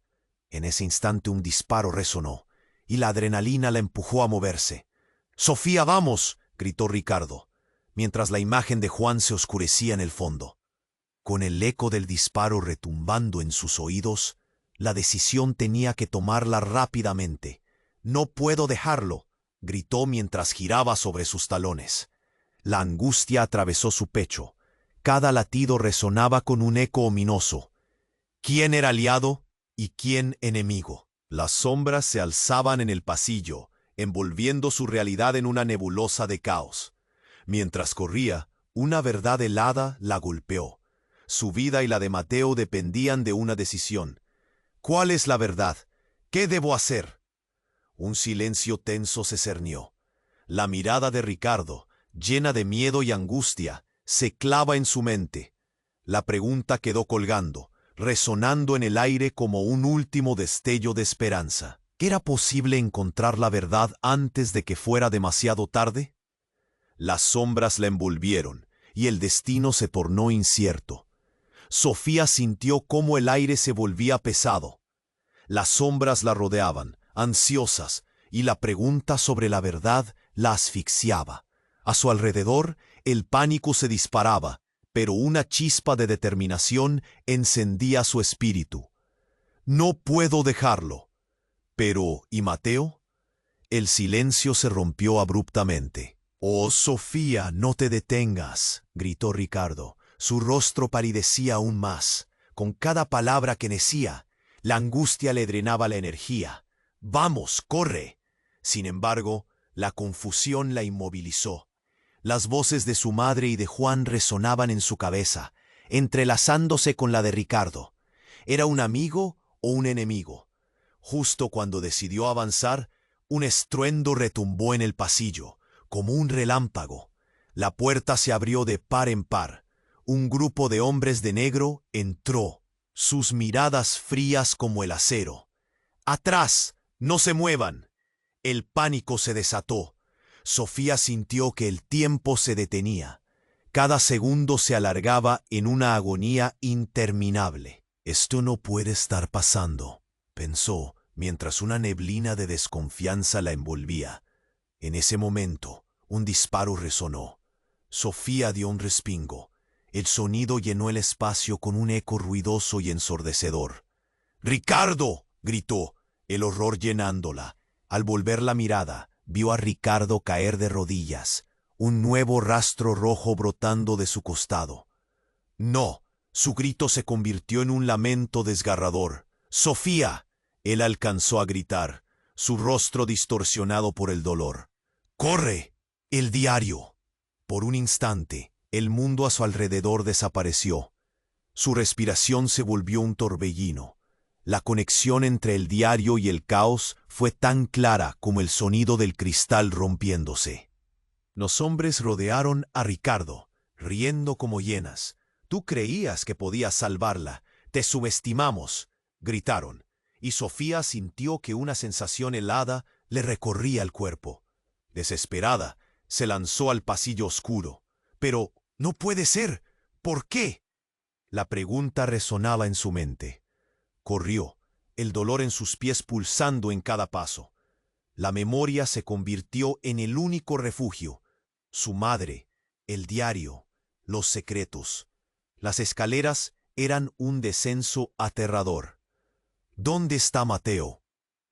En ese instante un disparo resonó, y la adrenalina la empujó a moverse. «Sofía, vamos», gritó Ricardo, mientras la imagen de Juan se oscurecía en el fondo. Con el eco del disparo retumbando en sus oídos, la decisión tenía que tomarla rápidamente. «No puedo dejarlo», gritó mientras giraba sobre sus talones. La angustia atravesó su pecho. Cada latido resonaba con un eco ominoso. ¿Quién era aliado y quién enemigo? Las sombras se alzaban en el pasillo, envolviendo su realidad en una nebulosa de caos. Mientras corría, una verdad helada la golpeó. Su vida y la de Mateo dependían de una decisión. ¿Cuál es la verdad? ¿Qué debo hacer? Un silencio tenso se cernió. La mirada de Ricardo, llena de miedo y angustia, se clava en su mente. La pregunta quedó colgando, resonando en el aire como un último destello de esperanza. ¿Era posible encontrar la verdad antes de que fuera demasiado tarde? Las sombras la envolvieron, y el destino se tornó incierto. Sofía sintió cómo el aire se volvía pesado. Las sombras la rodeaban, ansiosas, y la pregunta sobre la verdad la asfixiaba. A su alrededor, el pánico se disparaba, pero una chispa de determinación encendía su espíritu. «No puedo dejarlo». Pero, ¿y Mateo? El silencio se rompió abruptamente. «Oh, Sofía, no te detengas», gritó Ricardo. Su rostro palidecía aún más. Con cada palabra que decía, la angustia le drenaba la energía. «Vamos, corre». Sin embargo, la confusión la inmovilizó. Las voces de su madre y de Juan resonaban en su cabeza, entrelazándose con la de Ricardo. ¿Era un amigo o un enemigo? Justo cuando decidió avanzar, un estruendo retumbó en el pasillo, como un relámpago. La puerta se abrió de par en par. Un grupo de hombres de negro entró, sus miradas frías como el acero. «¡Atrás! ¡No se muevan!». El pánico se desató. Sofía sintió que el tiempo se detenía. Cada segundo se alargaba en una agonía interminable. «Esto no puede estar pasando», pensó, mientras una neblina de desconfianza la envolvía. En ese momento, un disparo resonó. Sofía dio un respingo. El sonido llenó el espacio con un eco ruidoso y ensordecedor. «¡Ricardo!», gritó, el horror llenándola. Al volver la mirada, vio a Ricardo caer de rodillas, un nuevo rastro rojo brotando de su costado. «No». Su grito se convirtió en un lamento desgarrador. «¡Sofía!». Él alcanzó a gritar, su rostro distorsionado por el dolor. «¡Corre!». El diario. Por un instante, el mundo a su alrededor desapareció. Su respiración se volvió un torbellino. La conexión entre el diario y el caos fue tan clara como el sonido del cristal rompiéndose. Los hombres rodearon a Ricardo, riendo como hienas. «Tú creías que podías salvarla. Te subestimamos», gritaron. y Sofía sintió que una sensación helada le recorría el cuerpo. Desesperada, se lanzó al pasillo oscuro. Pero, no puede ser. ¿Por qué? La pregunta resonaba en su mente. Corrió, el dolor en sus pies pulsando en cada paso. La memoria se convirtió en el único refugio. Su madre, el diario, los secretos. Las escaleras eran un descenso aterrador. ¿Dónde está Mateo?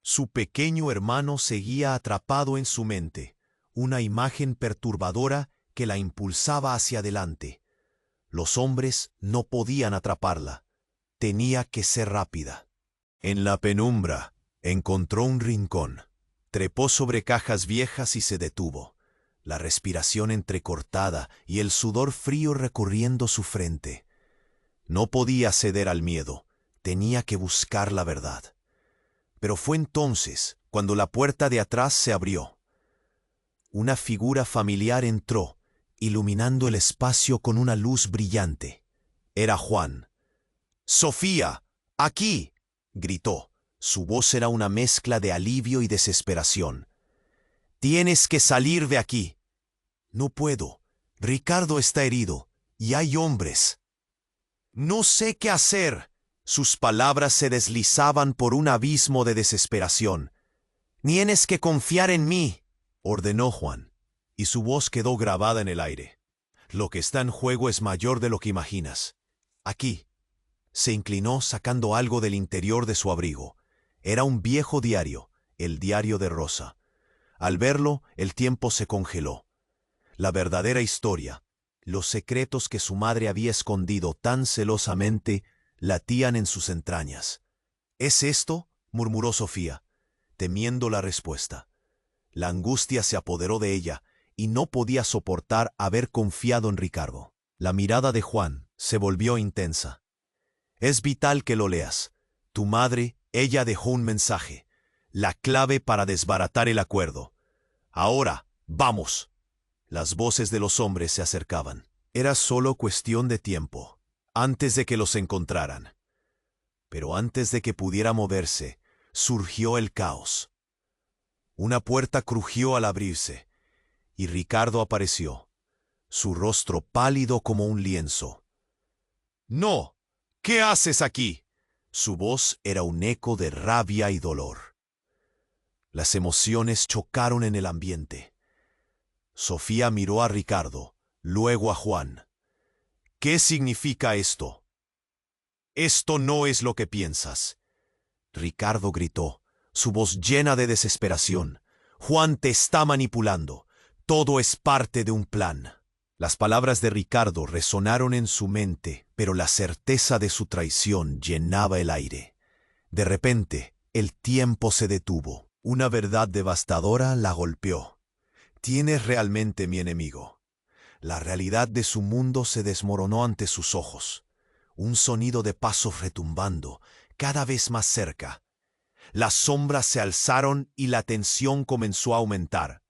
Su pequeño hermano seguía atrapado en su mente, una imagen perturbadora que la impulsaba hacia adelante. Los hombres no podían atraparla. Tenía que ser rápida. En la penumbra, encontró un rincón. Trepó sobre cajas viejas y se detuvo, la respiración entrecortada y el sudor frío recorriendo su frente. No podía ceder al miedo, tenía que buscar la verdad. Pero fue entonces cuando la puerta de atrás se abrió. Una figura familiar entró, iluminando el espacio con una luz brillante. Era Juan. «¡Sofía! ¡Aquí!», gritó. Su voz era una mezcla de alivio y desesperación. «Tienes que salir de aquí». «No puedo. Ricardo está herido, y hay hombres». «No sé qué hacer». Sus palabras se deslizaban por un abismo de desesperación. «Tienes que confiar en mí», ordenó Juan, y su voz quedó grabada en el aire. «Lo que está en juego es mayor de lo que imaginas. Aquí». Se inclinó sacando algo del interior de su abrigo. Era un viejo diario, el diario de Rosa. Al verlo, el tiempo se congeló. La verdadera historia, los secretos que su madre había escondido tan celosamente, latían en sus entrañas. «¿Es esto?», murmuró Sofía, temiendo la respuesta. La angustia se apoderó de ella y no podía soportar haber confiado en Ricardo. La mirada de Juan se volvió intensa. «Es vital que lo leas. Tu madre, ella dejó un mensaje, la clave para desbaratar el acuerdo. Ahora, vamos». Las voces de los hombres se acercaban. Era solo cuestión de tiempo, antes de que los encontraran. Pero antes de que pudiera moverse, surgió el caos. Una puerta crujió al abrirse, y Ricardo apareció, su rostro pálido como un lienzo. «¡No! ¿Qué haces aquí?». Su voz era un eco de rabia y dolor. Las emociones chocaron en el ambiente. Sofía miró a Ricardo, luego a Juan. «¿Qué significa esto?». «Esto no es lo que piensas». Ricardo gritó, su voz llena de desesperación. «Juan te está manipulando. Todo es parte de un plan». Las palabras de Ricardo resonaron en su mente, pero la certeza de su traición llenaba el aire. De repente, el tiempo se detuvo. Una verdad devastadora la golpeó. «Tienes realmente mi enemigo». La realidad de su mundo se desmoronó ante sus ojos. Un sonido de pasos retumbando, cada vez más cerca. Las sombras se alzaron y la tensión comenzó a aumentar.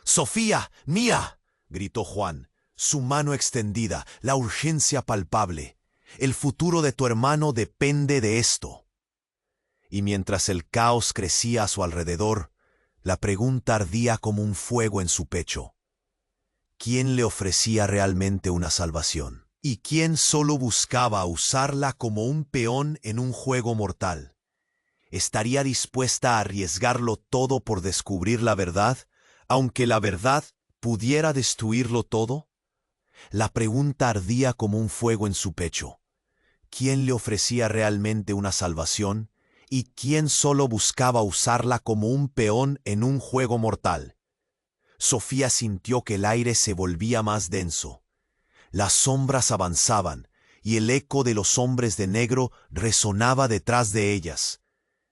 «¡Sofía, mía!», gritó Juan, su mano extendida, la urgencia palpable. «El futuro de tu hermano depende de esto». Y mientras el caos crecía a su alrededor, la pregunta ardía como un fuego en su pecho. ¿Quién le ofrecía realmente una salvación? ¿Y quién solo buscaba usarla como un peón en un juego mortal? ¿Estaría dispuesta a arriesgarlo todo por descubrir la verdad, aunque la verdad pudiera destruirlo todo? La pregunta ardía como un fuego en su pecho. ¿Quién le ofrecía realmente una salvación? ¿Y quién solo buscaba usarla como un peón en un juego mortal? Sofía sintió que el aire se volvía más denso. Las sombras avanzaban, y el eco de los hombres de negro resonaba detrás de ellas.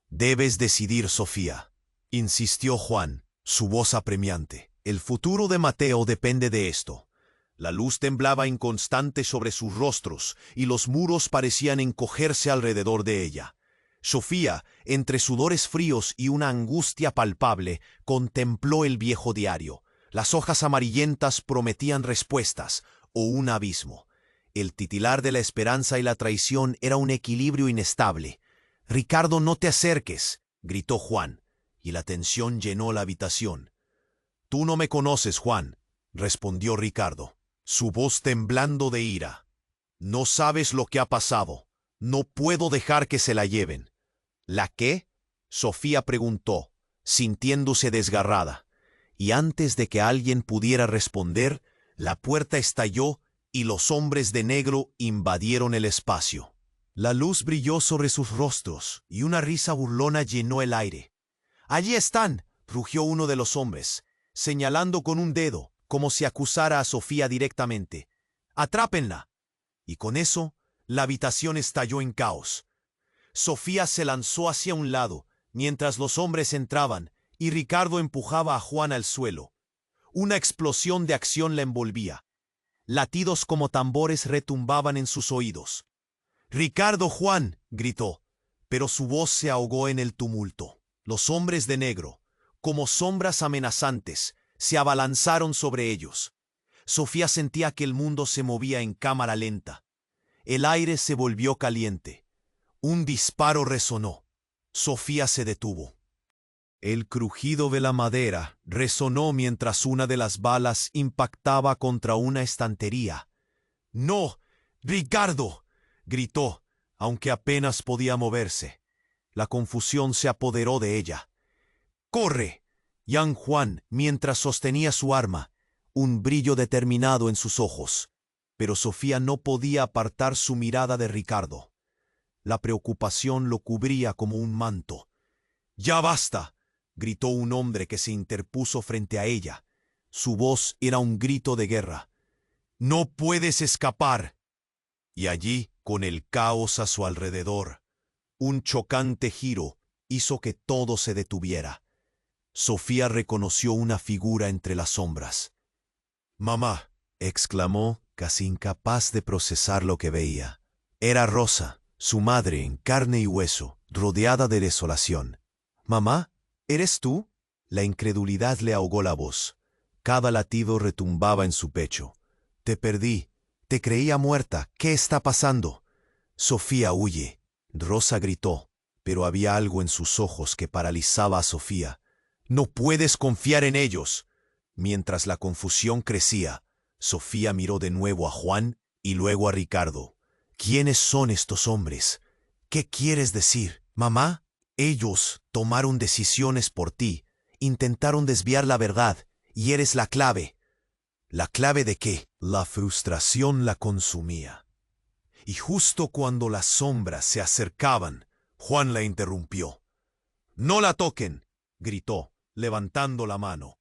«Debes decidir, Sofía», insistió Juan, su voz apremiante. «El futuro de Mateo depende de esto». La luz temblaba inconstante sobre sus rostros, y los muros parecían encogerse alrededor de ella. Sofía, entre sudores fríos y una angustia palpable, contempló el viejo diario. Las hojas amarillentas prometían respuestas, o un abismo. El titilar de la esperanza y la traición era un equilibrio inestable. Ricardo, no te acerques, gritó Juan, y la tensión llenó la habitación. Tú no me conoces, Juan, respondió Ricardo, su voz temblando de ira. No sabes lo que ha pasado. No puedo dejar que se la lleven. ¿La qué? Sofía preguntó, sintiéndose desgarrada, y antes de que alguien pudiera responder, la puerta estalló y los hombres de negro invadieron el espacio. La luz brilló sobre sus rostros y una risa burlona llenó el aire. «¡Allí están!», rugió uno de los hombres, señalando con un dedo, como si acusara a Sofía directamente. «¡Atrápenla!». Y con eso, la habitación estalló en caos. Sofía se lanzó hacia un lado, mientras los hombres entraban, y Ricardo empujaba a Juan al suelo. Una explosión de acción la envolvía. Latidos como tambores retumbaban en sus oídos. «¡Ricardo, Juan!», gritó, pero su voz se ahogó en el tumulto. Los hombres de negro, como sombras amenazantes, se abalanzaron sobre ellos. Sofía sentía que el mundo se movía en cámara lenta. El aire se volvió caliente. Un disparo resonó. Sofía se detuvo. El crujido de la madera resonó mientras una de las balas impactaba contra una estantería. «¡No, Ricardo!», gritó, aunque apenas podía moverse. La confusión se apoderó de ella. «¡Corre!», llamó Juan mientras sostenía su arma, un brillo determinado en sus ojos. Pero Sofía no podía apartar su mirada de Ricardo. La preocupación lo cubría como un manto. «¡Ya basta!», gritó un hombre que se interpuso frente a ella. Su voz era un grito de guerra. «¡No puedes escapar!». Y allí, con el caos a su alrededor, un chocante giro hizo que todo se detuviera. Sofía reconoció una figura entre las sombras. «¡Mamá!», exclamó, casi incapaz de procesar lo que veía. Era Rosa, su madre en carne y hueso, rodeada de desolación. «¿Mamá? ¿Eres tú?». La incredulidad le ahogó la voz. Cada latido retumbaba en su pecho. «Te perdí. Te creía muerta. ¿Qué está pasando?». «Sofía, huye», Rosa gritó, pero había algo en sus ojos que paralizaba a Sofía. «No puedes confiar en ellos». Mientras la confusión crecía, Sofía miró de nuevo a Juan y luego a Ricardo. «¿Quiénes son estos hombres? ¿Qué quieres decir, mamá?». «Ellos tomaron decisiones por ti, intentaron desviar la verdad, y eres la clave». «¿La clave de qué?». La frustración la consumía. Y justo cuando las sombras se acercaban, Juan la interrumpió. «¡No la toquen!», gritó, levantando la mano.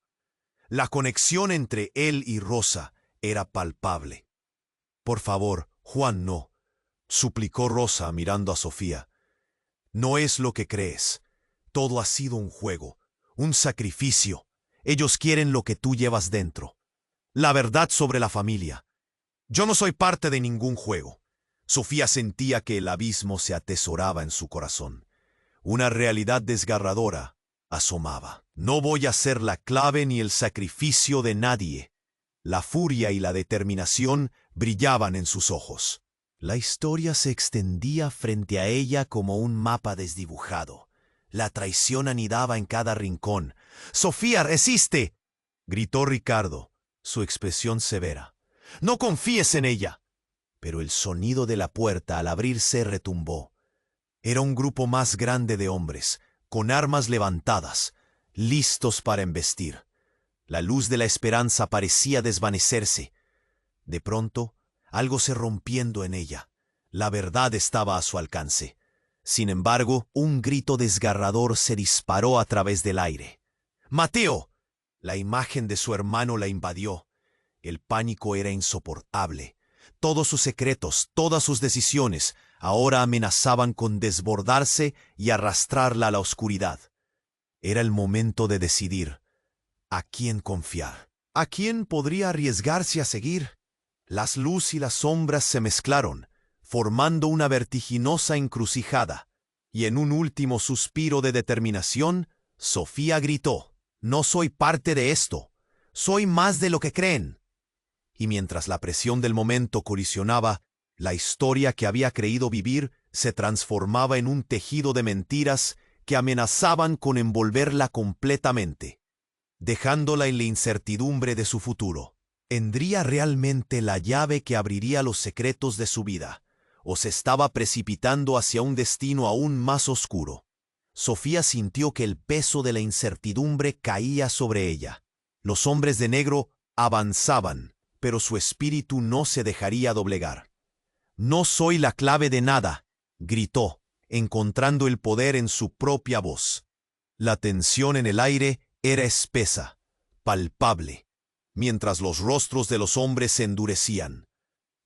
La conexión entre él y Rosa era palpable. «Por favor, Juan, no», suplicó Rosa mirando a Sofía. «No es lo que crees. Todo ha sido un juego, un sacrificio. Ellos quieren lo que tú llevas dentro. La verdad sobre la familia. Yo no soy parte de ningún juego». Sofía sentía que el abismo se atesoraba en su corazón. Una realidad desgarradora asomaba. «No voy a ser la clave ni el sacrificio de nadie». La furia y la determinación brillaban en sus ojos. La historia se extendía frente a ella como un mapa desdibujado. La traición anidaba en cada rincón. «¡Sofía, resiste!», gritó Ricardo, su expresión severa. «No confíes en ella». Pero el sonido de la puerta al abrirse retumbó. Era un grupo más grande de hombres, con armas levantadas, listos para embestir. La luz de la esperanza parecía desvanecerse. De pronto, algo se rompiendo en ella. La verdad estaba a su alcance. Sin embargo, un grito desgarrador se disparó a través del aire. «¡Mateo!». La imagen de su hermano la invadió. El pánico era insoportable. Todos sus secretos, todas sus decisiones, ahora amenazaban con desbordarse y arrastrarla a la oscuridad. Era el momento de decidir a quién confiar. ¿A quién podría arriesgarse a seguir? Las luz y las sombras se mezclaron, formando una vertiginosa encrucijada. Y en un último suspiro de determinación, Sofía gritó: «No soy parte de esto. Soy más de lo que creen». Y mientras la presión del momento colisionaba, La historia que había creído vivir se transformaba en un tejido de mentiras que amenazaban con envolverla completamente, dejándola en la incertidumbre de su futuro. ¿Tendría realmente la llave que abriría los secretos de su vida, o se estaba precipitando hacia un destino aún más oscuro? Sofía sintió que el peso de la incertidumbre caía sobre ella. Los hombres de negro avanzaban, pero su espíritu no se dejaría doblegar. «No soy la clave de nada», gritó, encontrando el poder en su propia voz. La tensión en el aire era espesa, palpable, mientras los rostros de los hombres se endurecían.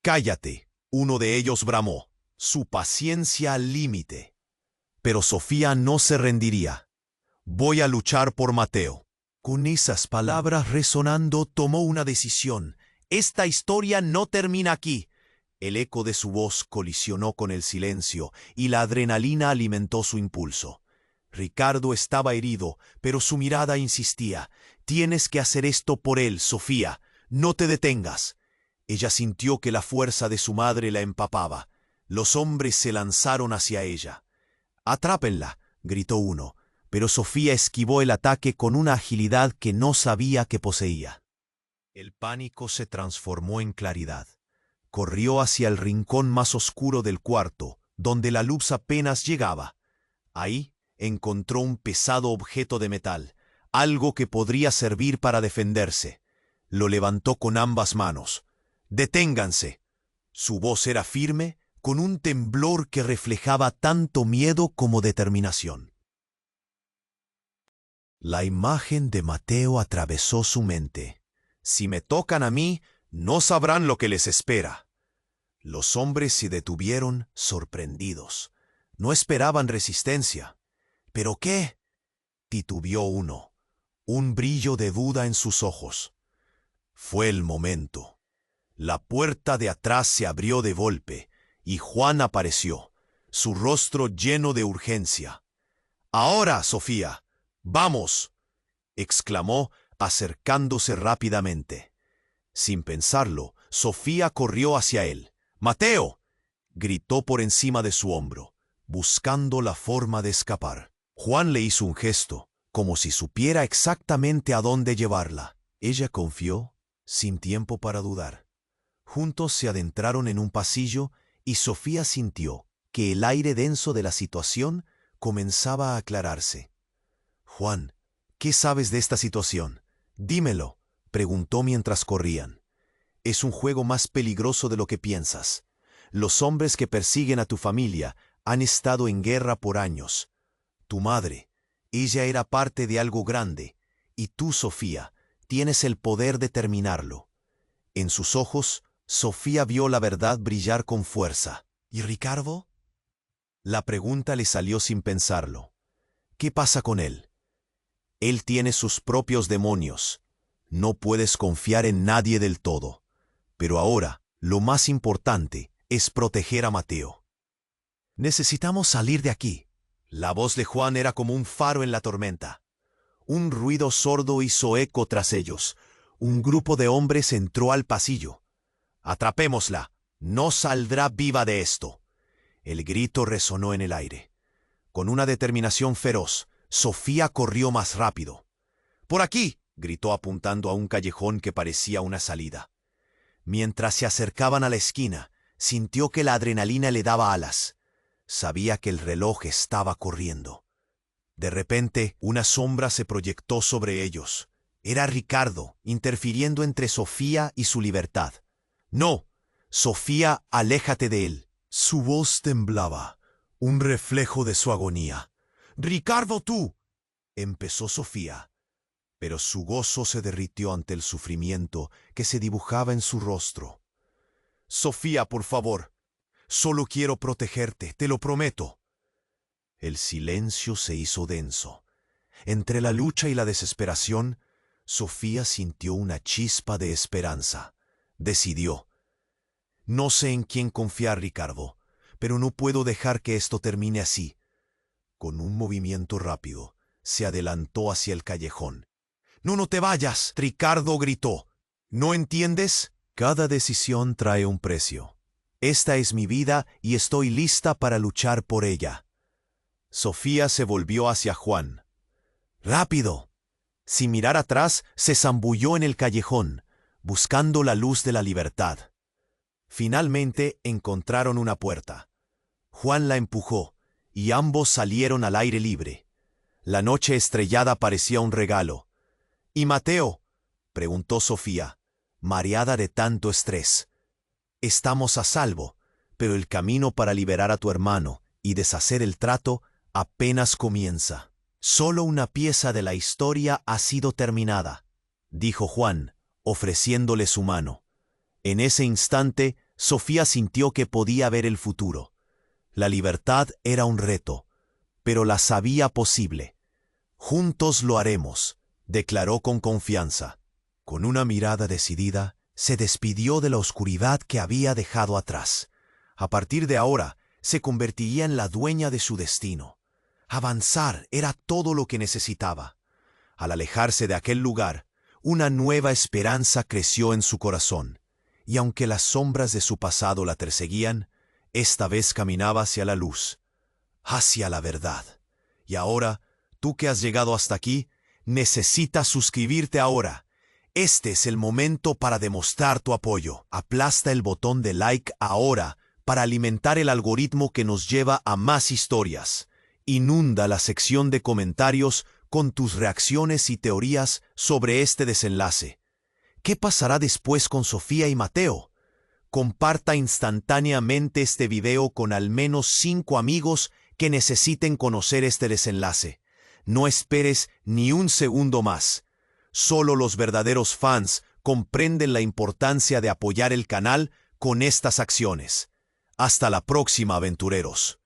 «Cállate», uno de ellos bramó, su paciencia al límite. Pero Sofía no se rendiría. «Voy a luchar por Mateo». Con esas palabras resonando, tomó una decisión. «Esta historia no termina aquí». El eco de su voz colisionó con el silencio y la adrenalina alimentó su impulso. Ricardo estaba herido, pero su mirada insistía. «Tienes que hacer esto por él, Sofía. No te detengas». Ella sintió que la fuerza de su madre la empapaba. Los hombres se lanzaron hacia ella. «Atrápenla», gritó uno, pero Sofía esquivó el ataque con una agilidad que no sabía que poseía. El pánico se transformó en claridad. Corrió hacia el rincón más oscuro del cuarto, donde la luz apenas llegaba. Ahí encontró un pesado objeto de metal, algo que podría servir para defenderse. Lo levantó con ambas manos. «Deténganse». Su voz era firme, con un temblor que reflejaba tanto miedo como determinación. La imagen de Mateo atravesó su mente. «Si me tocan a mí, no sabrán lo que les espera». Los hombres se detuvieron sorprendidos. No esperaban resistencia. «¿Pero qué?», titubeó uno, un brillo de duda en sus ojos. Fue el momento. La puerta de atrás se abrió de golpe, y Juan apareció, su rostro lleno de urgencia. «Ahora, Sofía, vamos», exclamó, acercándose rápidamente. Sin pensarlo, Sofía corrió hacia él. «¡Mateo!», gritó por encima de su hombro, buscando la forma de escapar. Juan le hizo un gesto, como si supiera exactamente a dónde llevarla. Ella confió, sin tiempo para dudar. Juntos se adentraron en un pasillo y Sofía sintió que el aire denso de la situación comenzaba a aclararse. «Juan, ¿qué sabes de esta situación? Dímelo», preguntó mientras corrían. «Es un juego más peligroso de lo que piensas. Los hombres que persiguen a tu familia han estado en guerra por años. Tu madre, ella era parte de algo grande, y tú, Sofía, tienes el poder de terminarlo». En sus ojos, Sofía vio la verdad brillar con fuerza. «¿Y Ricardo?». La pregunta le salió sin pensarlo. «¿Qué pasa con él?». «Él tiene sus propios demonios. No puedes confiar en nadie del todo. Pero ahora, lo más importante es proteger a Mateo». «Necesitamos salir de aquí». La voz de Juan era como un faro en la tormenta. Un ruido sordo hizo eco tras ellos. Un grupo de hombres entró al pasillo. «Atrapémosla. No saldrá viva de esto». El grito resonó en el aire. Con una determinación feroz, Sofía corrió más rápido. «¡Por aquí!», gritó apuntando a un callejón que parecía una salida. Mientras se acercaban a la esquina, sintió que la adrenalina le daba alas. Sabía que el reloj estaba corriendo. De repente, una sombra se proyectó sobre ellos. Era Ricardo, interfiriendo entre Sofía y su libertad. «No, Sofía, aléjate de él». Su voz temblaba, un reflejo de su agonía. «¡Ricardo, tú!», empezó Sofía, pero su gozo se derritió ante el sufrimiento que se dibujaba en su rostro. «Sofía, por favor, solo quiero protegerte, te lo prometo». El silencio se hizo denso. Entre la lucha y la desesperación, Sofía sintió una chispa de esperanza. Decidió: «No sé en quién confiar, Ricardo, pero no puedo dejar que esto termine así». Con un movimiento rápido, se adelantó hacia el callejón. «¡No, no te vayas!», Ricardo gritó. «¿No entiendes? Cada decisión trae un precio». Esta es mi vida y estoy lista para luchar por ella. Sofía se volvió hacia Juan. ¡Rápido! Sin mirar atrás, se zambulló en el callejón, buscando la luz de la libertad. Finalmente encontraron una puerta. Juan la empujó, y ambos salieron al aire libre. La noche estrellada parecía un regalo. ¿Y Mateo?, preguntó Sofía, mareada de tanto estrés. Estamos a salvo, pero el camino para liberar a tu hermano y deshacer el trato apenas comienza. Solo una pieza de la historia ha sido terminada, dijo Juan, ofreciéndole su mano. En ese instante, Sofía sintió que podía ver el futuro. La libertad era un reto, pero la sabía posible. Juntos lo haremos, declaró con confianza. Con una mirada decidida, se despidió de la oscuridad que había dejado atrás. A partir de ahora, se convertiría en la dueña de su destino. Avanzar era todo lo que necesitaba. Al alejarse de aquel lugar, una nueva esperanza creció en su corazón, y aunque las sombras de su pasado la perseguían, esta vez caminaba hacia la luz, hacia la verdad. Y ahora, tú que has llegado hasta aquí, necesitas suscribirte ahora. Este es el momento para demostrar tu apoyo. Aplasta el botón de like ahora para alimentar el algoritmo que nos lleva a más historias. Inunda la sección de comentarios con tus reacciones y teorías sobre este desenlace. ¿Qué pasará después con Sofía y Mateo? Comparta instantáneamente este video con al menos 5 amigos que necesiten conocer este desenlace. No esperes ni un segundo más. Solo los verdaderos fans comprenden la importancia de apoyar el canal con estas acciones. Hasta la próxima, aventureros.